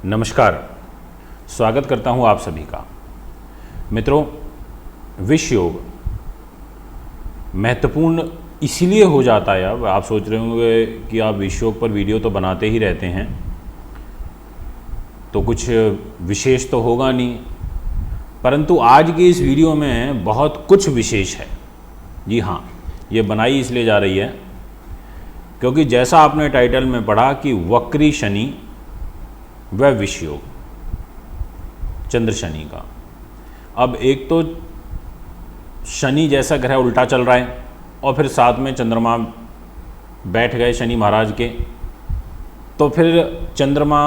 नमस्कार, स्वागत करता हूं आप सभी का। मित्रों, विष योग महत्वपूर्ण इसीलिए हो जाता है। अब आप सोच रहे होंगे कि आप विष योग पर वीडियो तो बनाते ही रहते हैं, तो कुछ विशेष तो होगा नहीं, परंतु आज की इस वीडियो में बहुत कुछ विशेष है। जी हाँ, ये बनाई इसलिए जा रही है क्योंकि जैसा आपने टाइटल में पढ़ा कि वक्री शनि व विष योग, चंद्र शनि का। अब एक तो शनि जैसा ग्रह उल्टा चल रहा है और फिर साथ में चंद्रमा बैठ गए शनि महाराज के, तो फिर चंद्रमा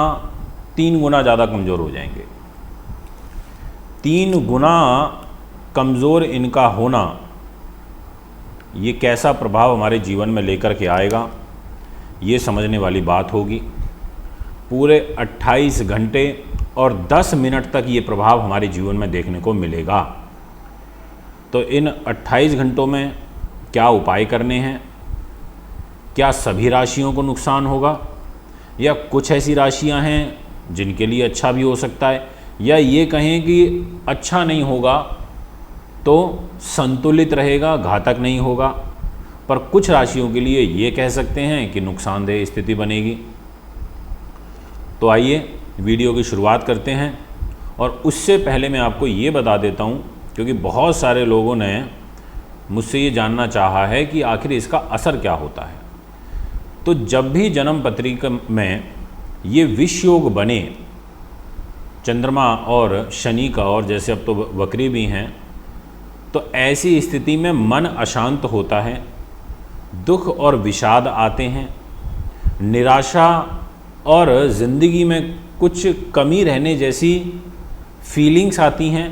3 गुना ज़्यादा कमज़ोर हो जाएंगे। 3 गुना कमज़ोर इनका होना, ये कैसा प्रभाव हमारे जीवन में लेकर के आएगा, ये समझने वाली बात होगी। पूरे 28 घंटे और 10 मिनट तक ये प्रभाव हमारे जीवन में देखने को मिलेगा। तो इन 28 घंटों में क्या उपाय करने हैं, क्या सभी राशियों को नुकसान होगा या कुछ ऐसी राशियां हैं जिनके लिए अच्छा भी हो सकता है, या ये कहें कि अच्छा नहीं होगा तो संतुलित रहेगा, घातक नहीं होगा, पर कुछ राशियों के लिए ये कह सकते हैं कि नुकसानदेह स्थिति बनेगी। तो आइए वीडियो की शुरुआत करते हैं। और उससे पहले मैं आपको ये बता देता हूँ, क्योंकि बहुत सारे लोगों ने मुझसे ये जानना चाहा है कि आखिर इसका असर क्या होता है। तो जब भी जन्म पत्रिका में ये विष योग बने, चंद्रमा और शनि का, और जैसे अब तो वक्री भी हैं, तो ऐसी स्थिति में मन अशांत होता है, दुख और विषाद आते हैं, निराशा और ज़िंदगी में कुछ कमी रहने जैसी फीलिंग्स आती हैं।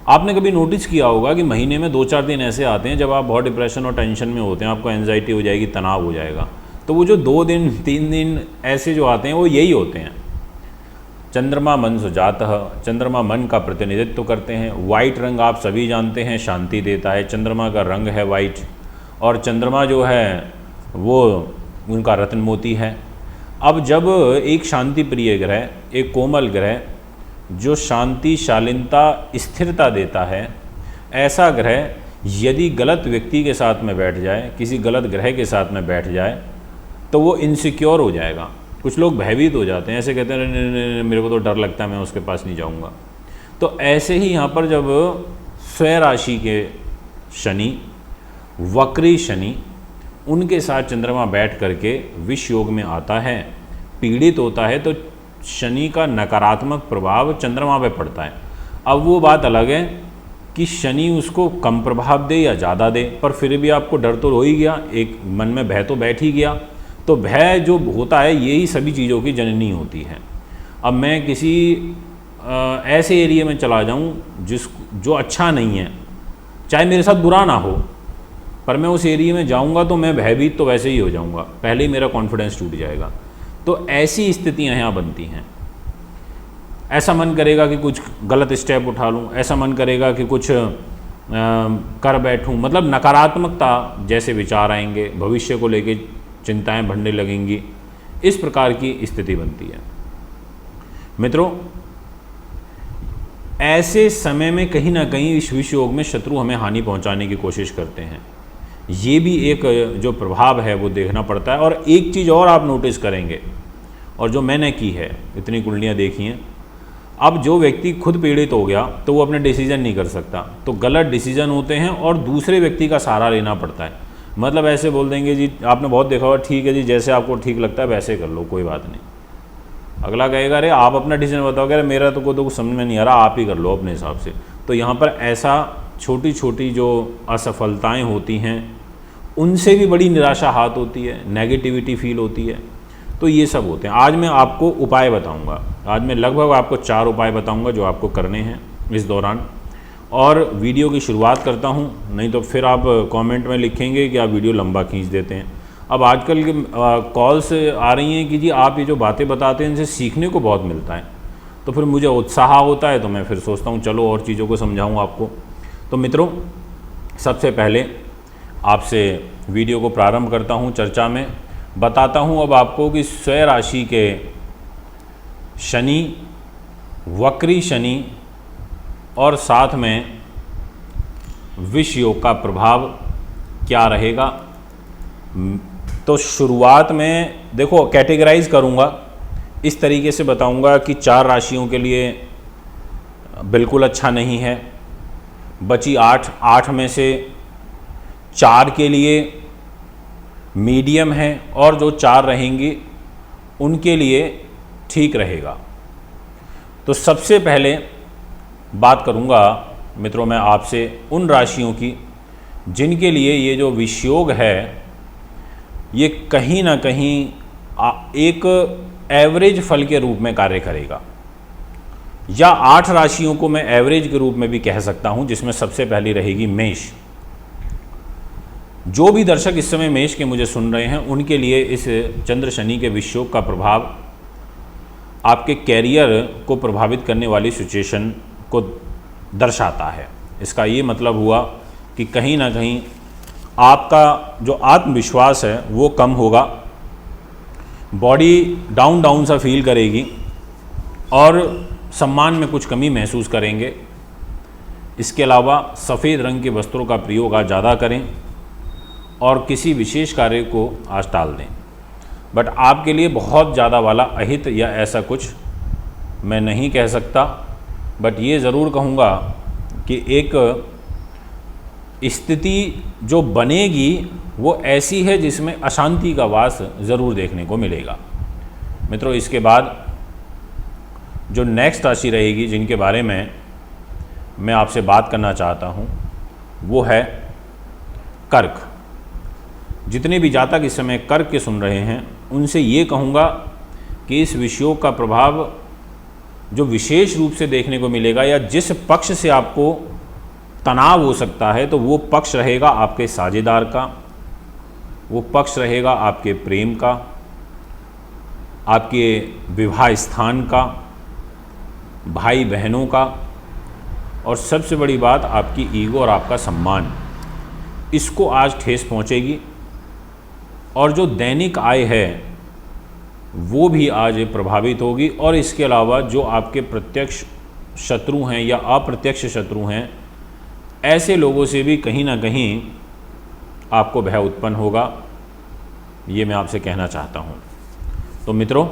आपने कभी नोटिस किया होगा कि महीने में 2-4 दिन ऐसे आते हैं जब आप बहुत डिप्रेशन और टेंशन में होते हैं, आपको एंजाइटी हो जाएगी, तनाव हो जाएगा। तो वो जो 2 दिन 3 दिन ऐसे जो आते हैं वो यही होते हैं। चंद्रमा मन सुजातः, चंद्रमा मन का प्रतिनिधित्व करते हैं। वाइट रंग आप सभी जानते हैं शांति देता है, चंद्रमा का रंग है वाइट, और चंद्रमा जो है वो उनका रत्न मोती है। अब जब एक शांति प्रिय ग्रह, एक कोमल ग्रह जो शांति, शालीनता, स्थिरता देता है, ऐसा ग्रह यदि गलत व्यक्ति के साथ में बैठ जाए, किसी गलत ग्रह के साथ में बैठ जाए, तो वो इनसिक्योर हो जाएगा। कुछ लोग भयभीत हो जाते हैं, ऐसे कहते हैं नहीं, मेरे को तो डर लगता है, मैं उसके पास नहीं जाऊंगा। तो ऐसे ही यहाँ पर जब स्वयं राशि के शनि, वक्री शनि, उनके साथ चंद्रमा बैठ करके विष योग में आता है, पीड़ित होता है, तो शनि का नकारात्मक प्रभाव चंद्रमा पे पड़ता है। अब वो बात अलग है कि शनि उसको कम प्रभाव दे या ज़्यादा दे, पर फिर भी आपको डर तो हो ही गया, एक मन में भय तो बैठ ही गया। तो भय जो होता है यही सभी चीज़ों की जननी होती है। अब मैं किसी ऐसे एरिया में चला जाऊं जो अच्छा नहीं है, चाहे मेरे साथ बुरा ना हो, पर मैं उस एरिया में जाऊंगा तो मैं भयभीत तो वैसे ही हो जाऊंगा, पहले ही मेरा कॉन्फिडेंस टूट जाएगा। तो ऐसी स्थितियां यहाँ बनती हैं। ऐसा मन करेगा कि कुछ गलत स्टेप उठा लूँ, ऐसा मन करेगा कि कुछ कर बैठूँ, मतलब नकारात्मकता जैसे विचार आएंगे, भविष्य को लेके चिंताएं बढ़ने लगेंगी, इस प्रकार की स्थिति बनती है। मित्रों, ऐसे समय में कहीं ना कहीं इस विष योग में शत्रु हमें हानि पहुंचाने की कोशिश करते हैं। ये भी एक जो प्रभाव है वो देखना पड़ता है। और एक चीज़ और आप नोटिस करेंगे, और जो मैंने की है, इतनी कुंडलियाँ देखी हैं, अब जो व्यक्ति खुद पीड़ित हो गया तो वो अपने डिसीजन नहीं कर सकता, तो गलत डिसीजन होते हैं और दूसरे व्यक्ति का सहारा लेना पड़ता है। मतलब ऐसे बोल देंगे जी, आपने बहुत देखा होगा, ठीक है जी, जैसे आपको ठीक लगता है वैसे कर लो, कोई बात नहीं। अगला कहेगा अरे आप अपना डिसीजन बताओ, अरे मेरा तो कुछ समझ में नहीं आ रहा, आप ही कर लो अपने हिसाब से। तो यहाँ पर ऐसा छोटी छोटी जो असफलताएं होती हैं उनसे भी बड़ी निराशा हाथ होती है, नेगेटिविटी फील होती है। तो ये सब होते हैं। आज मैं आपको उपाय बताऊंगा, आज मैं लगभग आपको 4 उपाय बताऊंगा जो आपको करने हैं इस दौरान। और वीडियो की शुरुआत करता हूं, नहीं तो फिर आप कमेंट में लिखेंगे कि आप वीडियो लंबा खींच देते हैं। अब आजकल की कॉल्स आ रही हैं कि जी आप ये जो बातें बताते हैं इनसे सीखने को बहुत मिलता है, तो फिर मुझे उत्साह होता है, तो मैं फिर सोचता हूँ चलो और चीज़ों को समझाऊँ आपको। तो मित्रों, सबसे पहले आपसे वीडियो को प्रारंभ करता हूं चर्चा में। बताता हूं अब आपको कि स्वयं राशि के शनि, वक्री शनि और साथ में विष योग का प्रभाव क्या रहेगा। तो शुरुआत में देखो कैटेगराइज करूँगा, इस तरीके से बताऊँगा कि 4 राशियों के लिए बिल्कुल अच्छा नहीं है, बची 8 में से 4 के लिए मीडियम है और जो 4 रहेंगी उनके लिए ठीक रहेगा। तो सबसे पहले बात करूँगा मित्रों मैं आपसे उन राशियों की जिनके लिए ये जो विषयोग है ये कहीं ना कहीं एक एवरेज फल के रूप में कार्य करेगा, या 8 राशियों को मैं एवरेज के रूप में भी कह सकता हूं, जिसमें सबसे पहली रहेगी मेष। जो भी दर्शक इस समय मेष के मुझे सुन रहे हैं उनके लिए इस चंद्र शनि के विषयोग का प्रभाव आपके कैरियर को प्रभावित करने वाली सिचुएशन को दर्शाता है। इसका ये मतलब हुआ कि कहीं ना कहीं आपका जो आत्मविश्वास है वो कम होगा, बॉडी डाउन सा फील करेगी और सम्मान में कुछ कमी महसूस करेंगे। इसके अलावा सफ़ेद रंग के वस्त्रों का प्रयोग आज ज़्यादा करें और किसी विशेष कार्य को आज टाल दें। बट आपके लिए बहुत ज़्यादा वाला अहित या ऐसा कुछ मैं नहीं कह सकता, बट ये ज़रूर कहूँगा कि एक स्थिति जो बनेगी वो ऐसी है जिसमें अशांति का वास ज़रूर देखने को मिलेगा। मित्रों इसके बाद जो नेक्स्ट राशि रहेगी जिनके बारे में मैं आपसे बात करना चाहता हूँ वो है कर्क। जितने भी जातक इस समय कर्क के सुन रहे हैं उनसे ये कहूँगा कि इस विषयोग का प्रभाव जो विशेष रूप से देखने को मिलेगा या जिस पक्ष से आपको तनाव हो सकता है तो वो पक्ष रहेगा आपके साझेदार का, वो पक्ष रहेगा आपके प्रेम का, आपके विवाह स्थान का, भाई बहनों का, और सबसे बड़ी बात आपकी ईगो और आपका सम्मान, इसको आज ठेस पहुंचेगी। और जो दैनिक आय है वो भी आज प्रभावित होगी। और इसके अलावा जो आपके प्रत्यक्ष शत्रु हैं या अप्रत्यक्ष शत्रु हैं ऐसे लोगों से भी कहीं ना कहीं आपको भय उत्पन्न होगा, ये मैं आपसे कहना चाहता हूँ। तो मित्रों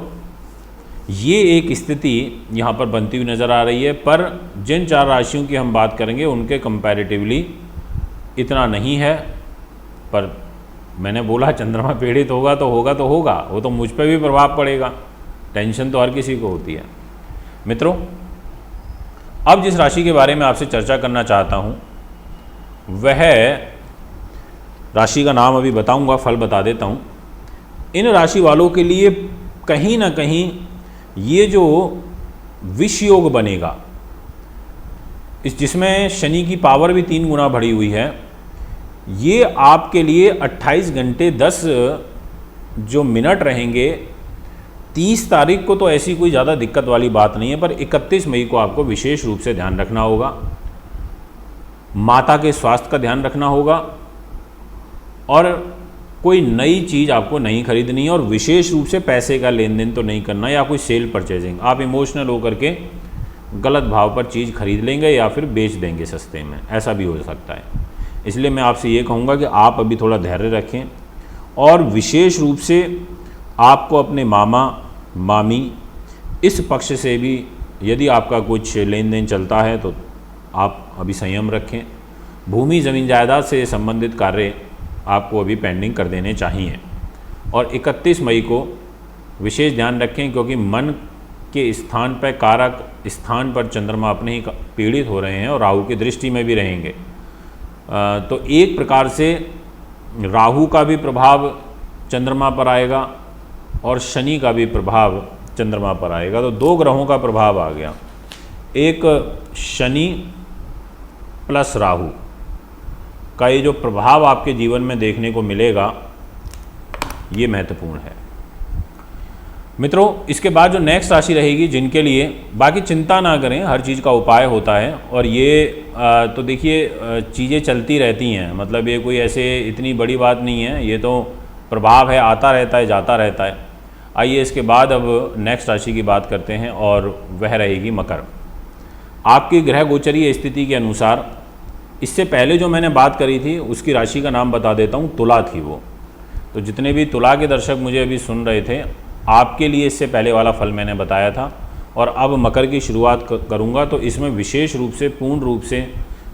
ये एक स्थिति यहाँ पर बनती हुई नज़र आ रही है, पर जिन 4 राशियों की हम बात करेंगे उनके कंपैरेटिवली इतना नहीं है। पर मैंने बोला चंद्रमा पीड़ित होगा तो होगा, वो तो मुझ पर भी प्रभाव पड़ेगा, टेंशन तो हर किसी को होती है। मित्रों अब जिस राशि के बारे में आपसे चर्चा करना चाहता हूँ वह राशि का नाम अभी बताऊँगा, फल बता देता हूँ। इन राशि वालों के लिए कहीं ना कहीं ये जो विष योग बनेगा इस जिसमें शनि की पावर भी 3 गुना बढ़ी हुई है, ये आपके लिए 28 घंटे 10 जो मिनट रहेंगे। 30 तारीख को तो ऐसी कोई ज़्यादा दिक्कत वाली बात नहीं है, पर 31 मई को आपको विशेष रूप से ध्यान रखना होगा। माता के स्वास्थ्य का ध्यान रखना होगा और कोई नई चीज़ आपको नहीं खरीदनी है, और विशेष रूप से पैसे का लेन देन तो नहीं करना या कोई सेल परचेजिंग। आप इमोशनल होकर के गलत भाव पर चीज़ खरीद लेंगे या फिर बेच देंगे सस्ते में, ऐसा भी हो सकता है। इसलिए मैं आपसे ये कहूँगा कि आप अभी थोड़ा धैर्य रखें, और विशेष रूप से आपको अपने मामा मामी इस पक्ष से भी यदि आपका कुछ लेन देन चलता है तो आप अभी संयम रखें। भूमि ज़मीन जायदाद से संबंधित कार्य आपको अभी पेंडिंग कर देने चाहिए। और 31 मई को विशेष ध्यान रखें, क्योंकि मन के स्थान पर कारक स्थान पर चंद्रमा अपने ही पीड़ित हो रहे हैं और राहु की दृष्टि में भी रहेंगे। तो एक प्रकार से राहु का भी प्रभाव चंद्रमा पर आएगा और शनि का भी प्रभाव चंद्रमा पर आएगा। तो 2 ग्रहों का प्रभाव आ गया, एक शनि प्लस राहु का ये जो प्रभाव आपके जीवन में देखने को मिलेगा ये महत्वपूर्ण है। मित्रों इसके बाद जो नेक्स्ट राशि रहेगी जिनके लिए बाकी चिंता ना करें, हर चीज़ का उपाय होता है। और ये तो देखिए चीज़ें चलती रहती हैं, मतलब ये कोई ऐसे इतनी बड़ी बात नहीं है, ये तो प्रभाव है, आता रहता है जाता रहता है। आइए इसके बाद अब नेक्स्ट राशि की बात करते हैं और वह रहेगी मकर। आपकी ग्रह गोचरीय स्थिति के अनुसार इससे पहले जो मैंने बात करी थी उसकी राशि का नाम बता देता हूँ, तुला थी वो। तो जितने भी तुला के दर्शक मुझे अभी सुन रहे थे, आपके लिए इससे पहले वाला फल मैंने बताया था और अब मकर की शुरुआत करूँगा। तो इसमें विशेष रूप से पूर्ण रूप से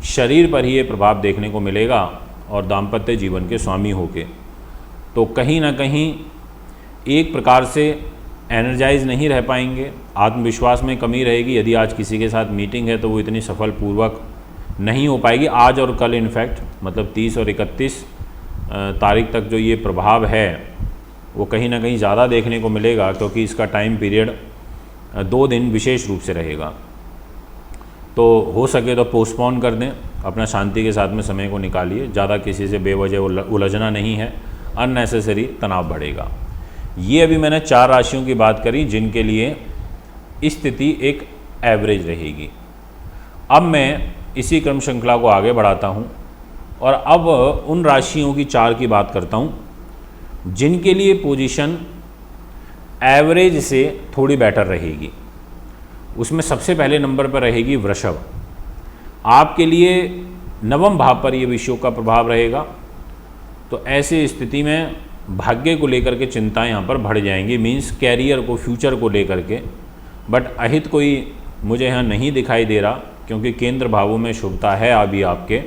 शरीर पर ही ये प्रभाव देखने को मिलेगा और दाम्पत्य जीवन के स्वामी होके तो कहीं ना कहीं एक प्रकार से एनर्जाइज नहीं रह पाएंगे, आत्मविश्वास में कमी रहेगी। यदि आज किसी के साथ मीटिंग है तो वो इतनी सफलपूर्वक नहीं हो पाएगी। आज और कल इनफैक्ट मतलब 30 और 31 तारीख तक जो ये प्रभाव है वो कहीं ना कहीं ज़्यादा देखने को मिलेगा, क्योंकि इसका टाइम पीरियड 2 दिन विशेष रूप से रहेगा। तो हो सके तो पोस्टपोन कर दें, अपना शांति के साथ में समय को निकालिए। ज़्यादा किसी से बेवजह उलझना नहीं है, अननेसेसरी तनाव बढ़ेगा। ये अभी मैंने 4 राशियों की बात करी जिनके लिए स्थिति एक एवरेज रहेगी। अब मैं इसी क्रम श्रृंखला को आगे बढ़ाता हूँ और अब उन राशियों की 4 की बात करता हूँ जिनके लिए पोजीशन एवरेज से थोड़ी बेटर रहेगी। उसमें सबसे पहले नंबर पर रहेगी वृषभ। आपके लिए 9वें भाव पर यह विषयोग का प्रभाव रहेगा। तो ऐसी स्थिति में भाग्य को लेकर के चिंताएं यहाँ पर बढ़ जाएंगी, मीन्स कैरियर को, फ्यूचर को लेकर के। बट अहित कोई मुझे यहाँ नहीं दिखाई दे रहा, क्योंकि केंद्र भावों में शुभता है अभी आपके,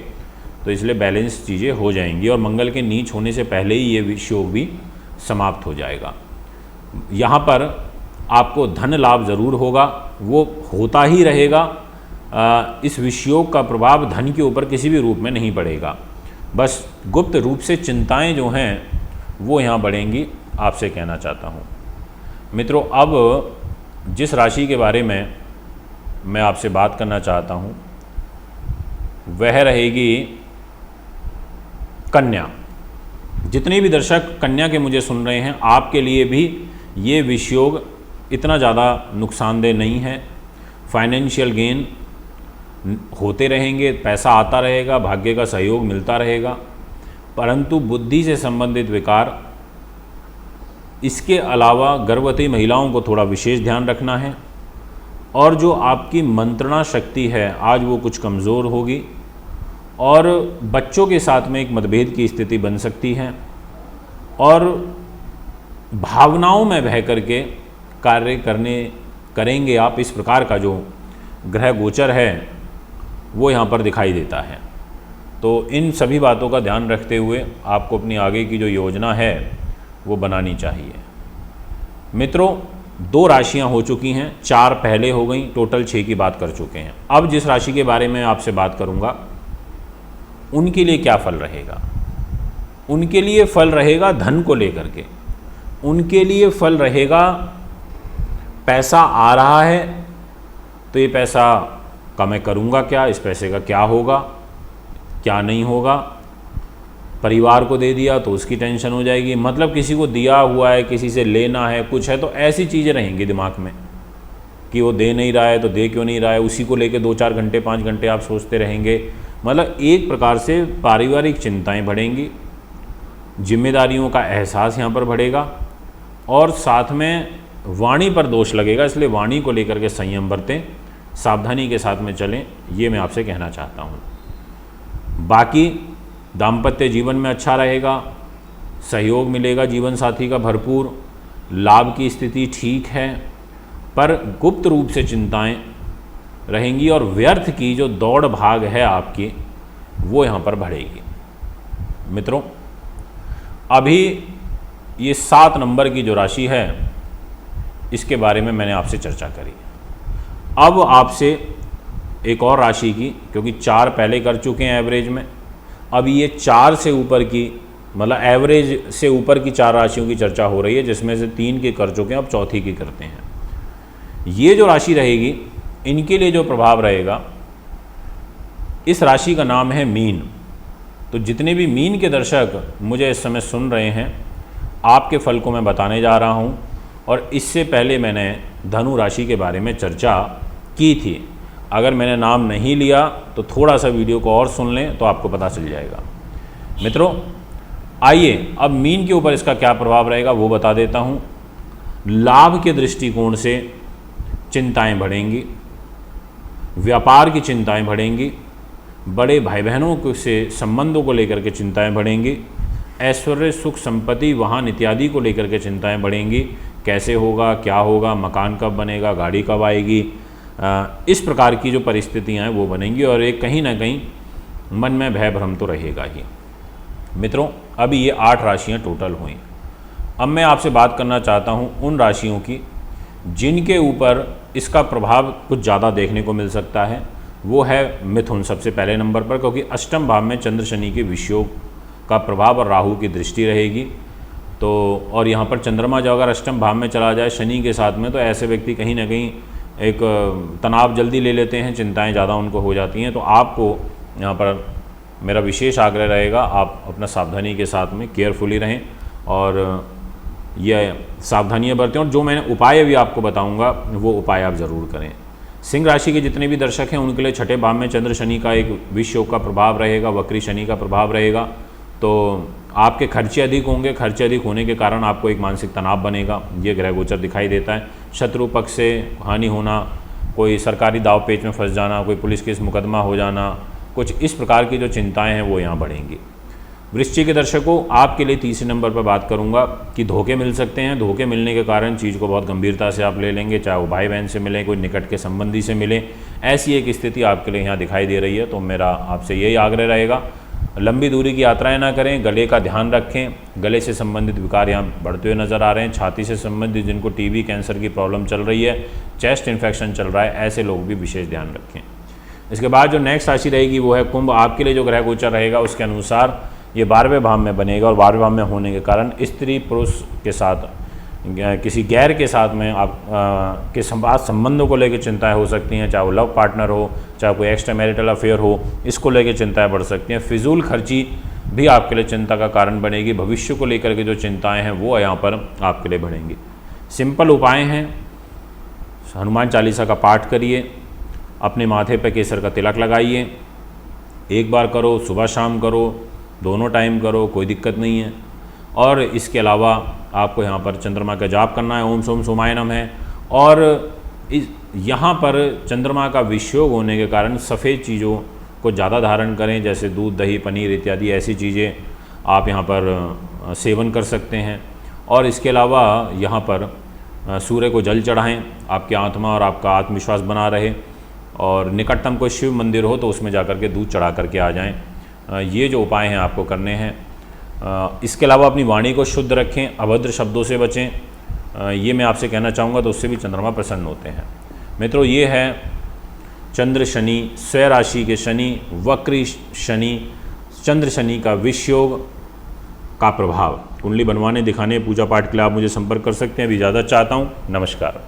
तो इसलिए बैलेंस चीज़ें हो जाएंगी और मंगल के नीच होने से पहले ही ये विषयोग भी समाप्त हो जाएगा। यहाँ पर आपको धन लाभ ज़रूर होगा, वो होता ही रहेगा। इस विषयोग का प्रभाव धन के ऊपर किसी भी रूप में नहीं पड़ेगा, बस गुप्त रूप से चिंताएं जो हैं वो यहाँ बढ़ेंगी, आपसे कहना चाहता हूँ। मित्रों, अब जिस राशि के बारे में मैं आपसे बात करना चाहता हूँ वह रहेगी कन्या। जितने भी दर्शक कन्या के मुझे सुन रहे हैं, आपके लिए भी ये विषयोग इतना ज़्यादा नुकसानदेह नहीं है। फाइनेंशियल गेन होते रहेंगे, पैसा आता रहेगा, भाग्य का सहयोग मिलता रहेगा, परंतु बुद्धि से संबंधित विकार, इसके अलावा गर्भवती महिलाओं को थोड़ा विशेष ध्यान रखना है। और जो आपकी मंत्रणा शक्ति है आज वो कुछ कमज़ोर होगी और बच्चों के साथ में एक मतभेद की स्थिति बन सकती है और भावनाओं में बह करके कार्य करेंगे आप। इस प्रकार का जो ग्रह गोचर है वो यहाँ पर दिखाई देता है। तो इन सभी बातों का ध्यान रखते हुए आपको अपनी आगे की जो योजना है वो बनानी चाहिए। मित्रों, 2 राशियां हो चुकी हैं, 4 पहले हो गई, टोटल 6 की बात कर चुके हैं। अब जिस राशि के बारे में आपसे बात करूंगा उनके लिए क्या फल रहेगा। उनके लिए फल रहेगा धन को लेकर के। उनके लिए फल रहेगा पैसा आ रहा है तो ये पैसा का मैं करूंगा क्या, इस पैसे का क्या होगा क्या नहीं होगा। परिवार को दे दिया तो उसकी टेंशन हो जाएगी, मतलब किसी को दिया हुआ है, किसी से लेना है, कुछ है, तो ऐसी चीज़ें रहेंगी दिमाग में कि वो दे नहीं रहा है तो दे क्यों नहीं रहा है, उसी को लेके 2-4 घंटे 5 घंटे आप सोचते रहेंगे। मतलब एक प्रकार से पारिवारिक चिंताएं बढ़ेंगी, जिम्मेदारियों का एहसास यहाँ पर बढ़ेगा और साथ में वाणी पर दोष लगेगा, इसलिए वाणी को लेकर के संयम बरतें, सावधानी के साथ में चलें, ये मैं आपसे कहना चाहता हूँ। बाकी दाम्पत्य जीवन में अच्छा रहेगा, सहयोग मिलेगा जीवन साथी का भरपूर, लाभ की स्थिति ठीक है, पर गुप्त रूप से चिंताएं रहेंगी और व्यर्थ की जो दौड़ भाग है आपकी वो यहाँ पर बढ़ेगी। मित्रों, अभी ये 7 नंबर की जो राशि है इसके बारे में मैंने आपसे चर्चा करी। अब आपसे एक और राशि की, क्योंकि 4 पहले कर चुके हैं एवरेज में, अब ये 4 से ऊपर की, मतलब एवरेज से ऊपर की 4 राशियों की चर्चा हो रही है, जिसमें से 3 की कर चुके हैं, अब चौथी की करते हैं। ये जो राशि रहेगी इनके लिए जो प्रभाव रहेगा, इस राशि का नाम है मीन। तो जितने भी मीन के दर्शक मुझे इस समय सुन रहे हैं, आपके फल को मैं बताने जा रहा हूँ और इससे पहले मैंने धनु राशि के बारे में चर्चा की थी। अगर मैंने नाम नहीं लिया तो थोड़ा सा वीडियो को और सुन लें तो आपको पता चल जाएगा। मित्रों, आइए अब मीन के ऊपर इसका क्या प्रभाव रहेगा वो बता देता हूँ। लाभ के दृष्टिकोण से चिंताएं बढ़ेंगी, व्यापार की चिंताएं बढ़ेंगी, बड़े भाई बहनों से संबंधों को लेकर के चिंताएं बढ़ेंगी, ऐश्वर्य सुख संपत्ति वाहन इत्यादि को लेकर के चिंताएं बढ़ेंगी। कैसे होगा, क्या होगा, मकान कब बनेगा, गाड़ी कब आएगी, इस प्रकार की जो परिस्थितियां हैं वो बनेंगी और एक कहीं ना कहीं मन में भय भ्रम तो रहेगा ही। मित्रों, अभी ये 8 राशियां टोटल हुई। अब मैं आपसे बात करना चाहता हूं उन राशियों की जिनके ऊपर इसका प्रभाव कुछ ज़्यादा देखने को मिल सकता है। वो है मिथुन सबसे पहले नंबर पर, क्योंकि अष्टम भाव में चंद्र शनि के विषयोग का प्रभाव और राहु की दृष्टि रहेगी। तो और यहाँ पर चंद्रमा जो अगर अष्टम भाव में चला जाए शनि के साथ में, तो ऐसे व्यक्ति कहीं ना कहीं एक तनाव जल्दी ले लेते हैं, चिंताएं ज़्यादा उनको हो जाती हैं। तो आपको यहाँ पर मेरा विशेष आग्रह रहेगा, आप अपना सावधानी के साथ में केयरफुली रहें और यह सावधानियां बरतें। और जो मैंने उपाय भी आपको बताऊंगा वो उपाय आप ज़रूर करें। सिंह राशि के जितने भी दर्शक हैं उनके लिए छठे भाव में चंद्र शनि का एक विषयोग का प्रभाव रहेगा, वक्री शनि का प्रभाव रहेगा। तो आपके खर्चे अधिक होंगे, खर्चे अधिक होने के कारण आपको एक मानसिक तनाव बनेगा, ये ग्रह गोचर दिखाई देता है। शत्रु पक्ष से हानि होना, कोई सरकारी दाव पेच में फंस जाना, कोई पुलिस केस मुकदमा हो जाना, कुछ इस प्रकार की जो चिंताएं हैं वो यहाँ बढ़ेंगी। वृश्चिक के दर्शकों, आपके लिए तीसरे नंबर पर बात करूंगा कि धोखे मिल सकते हैं। धोखे मिलने के कारण चीज़ को बहुत गंभीरता से आप ले लेंगे, चाहे वो भाई बहन से मिले, कोई निकट के संबंधी से मिले, ऐसी एक स्थिति आपके लिए यहाँ दिखाई दे रही है। तो मेरा आपसे यही आग्रह रहेगा, लंबी दूरी की यात्राएं ना करें, गले का ध्यान रखें। गले से संबंधित विकार यहाँ बढ़ते हुए नज़र आ रहे हैं। छाती से संबंधित जिनको टीबी कैंसर की प्रॉब्लम चल रही है, चेस्ट इन्फेक्शन चल रहा है, ऐसे लोग भी विशेष ध्यान रखें। इसके बाद जो नेक्स्ट राशि रहेगी वो है कुंभ। आपके लिए जो ग्रह गोचर रहेगा उसके अनुसार ये 12वें भाव में बनेगा और 12वें भाव में होने के कारण स्त्री पुरुष के साथ, किसी गैर के साथ में आप के संबंधों को लेकर चिंताएं हो सकती हैं, चाहे वो लव पार्टनर हो, चाहे कोई एक्स्ट्रा मैरिटल अफेयर हो, इसको लेकर चिंताएं बढ़ सकती हैं। फिजूल खर्ची भी आपके लिए चिंता का कारण बनेगी। भविष्य को लेकर के जो चिंताएं हैं वो यहाँ पर आपके लिए बढ़ेंगी। सिंपल उपाय हैं, हनुमान चालीसा का पाठ करिए, अपने माथे पर केसर का तिलक लगाइए, एक बार करो, सुबह शाम करो, दोनों टाइम करो, कोई दिक्कत नहीं है। और इसके अलावा आपको यहाँ पर चंद्रमा का जाप करना है, ओम सोम सोमाय नमः है। और यहाँ पर चंद्रमा का विषयोग होने के कारण सफ़ेद चीज़ों को ज़्यादा धारण करें, जैसे दूध, दही, पनीर इत्यादि ऐसी चीज़ें आप यहाँ पर सेवन कर सकते हैं। और इसके अलावा यहाँ पर सूर्य को जल चढ़ाएं, आपकी आत्मा और आपका आत्मविश्वास बना रहे। और निकटतम कोई शिव मंदिर हो तो उसमें जाकर के दूध चढ़ा करके आ जाएं। ये जो उपाय हैं आपको करने हैं। इसके अलावा अपनी वाणी को शुद्ध रखें, अभद्र शब्दों से बचें, ये मैं आपसे कहना चाहूँगा, तो उससे भी चंद्रमा प्रसन्न होते हैं। मित्रों, ये है चंद्र शनि, स्वयं राशि के शनि, वक्री शनि, चंद्र शनि का विषयोग का प्रभाव। कुंडली बनवाने, दिखाने, पूजा पाठ के लिए आप मुझे संपर्क कर सकते हैं। अभी इजाज़त चाहता हूँ। नमस्कार।